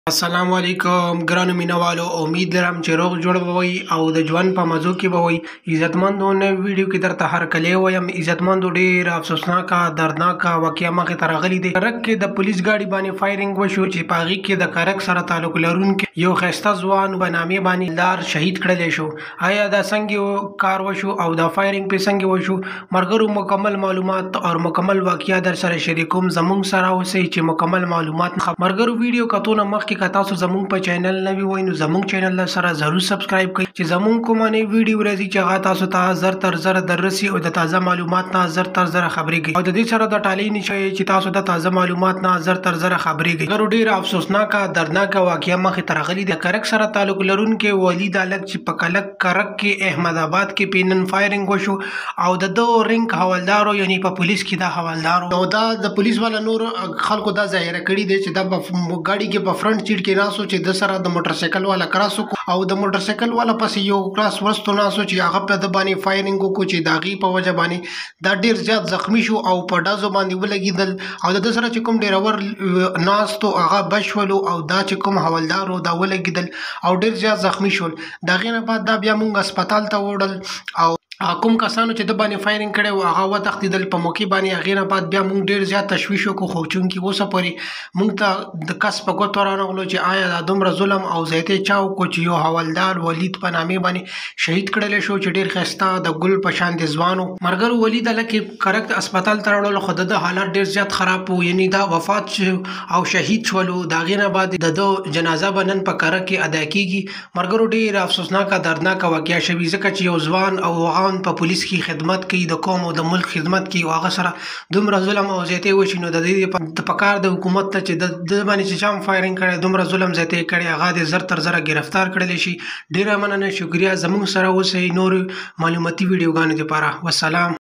السلام علیکم ګرانو مینوالو، امید لرم چې روغ جوړ به وئ او د ژوند په مزو کې به وئ. عزتمندو نوې ویډیو کې درته هرکلی وایم. عزتمندو ډېر افسوسناکه دردناکه واقعه مخې ته راغلې ده. کرک کې د پولیس ګاډي باندې فایرنګ وشو چې په هغې کې د کرک سره تعلق لرونکي یو ښایسته ځوان په نامې باندې لار شهید کړلی شو. آیا دا څنګه کار وشو او دا فایرنګ پې څنګه وشو؟ ملګرو مکمل معلومات او مکمل واقعه در سره شریکوم. زموږ سره اوسئ چې مکمل معلومات ملګرو ویډیو کتونه مخکې که تاسو زموږ په چینل نوي وئ نو زموږ چینل سره ضرور سبسکرایب کړئ چې زموږ کومه نوې ویډیو راځي چې هغه تاسو ته زر تر زره دررسي او د تازه معلومات نه زر تر زره خبرېږئ او د دې سره د ټالۍ نشئ چې تاسو د تازه معلومات نه زر تر زره خبرېږئ. مګر ډېره افسوسناکه دردناکه واقعه مخې ته راغلې ده. کرک سره تعلق لرونکی ولید هلک چې په کرک کې احمد آباد کې په نن فایرنګ وشو او د ده رینک حوالدارو یعنی په پولیس کې دا حوالدارو او دا د پولیس والا نور خلکو دا ظاهره کړې دی چې دا په ګاډي کې په فرنټ سیټ کې ناسو چې د سره د موټر سایکل والا کراس وکړو او د موټر سایکل والا پسې یو کراس ورستو ناسو چې هغه په د باندې فایرنګ وکړو چې د هغې په وجه باندې دا ډېر زیات زخمی شو او په ډزو باندې ولګېدل او د ده سره چې کوم ډریور ناستو هغه بچ شولو او دا چې کوم حوالدار و دا ولګېدل او ډېر زیات زخمی شول. د هغې نه بعد دا بیا موږ هسپتال ته وړل او کوم کسانو چې د باندې فایرنګ کړی و هغه وتښتېدل په موقع باندې. هغې نه بعد بیا موږ ډېر زیات تشویش وکړو خو چونکې اوسه پورې موږ ته د کس په ګوتو رانغلو چې آیا دا دومره ظلم او زیاتې چا وکړو چې یو حوالدار ولید په نامې باندې شهید کړلی شو چې ډېر ښایسته د ګل په شان د ځوان و. ملګرو ولید هلک کرک اسپتال ته راوړلو خو د ده حالت ډېر زیات خراب و یعنې دا وفات شو او شهید شولو. د هغې نه بعد د ده جنازه به نن په کرک کې ادا کېږي. ملګرو ډېره افسوسناکه دردناکه واقعه شوې ځکه چې یو ځوان او په پولیس کې خدمت کوي د قوم او د ملک خدمت کوي او هغه سره دومره ظلم او زیاتې وشي نو د دې پکار د حکومت ته چې د باندې چې چا هم فایرنګ کړی دومره ظلم زیاتې کړی هغه د زر تر زره ګرفتار کړلی شي. ډېره مننه، شکریه. زموږ سره اوسئ نور معلوماتي ویډیوګانو دپاره. والسلام.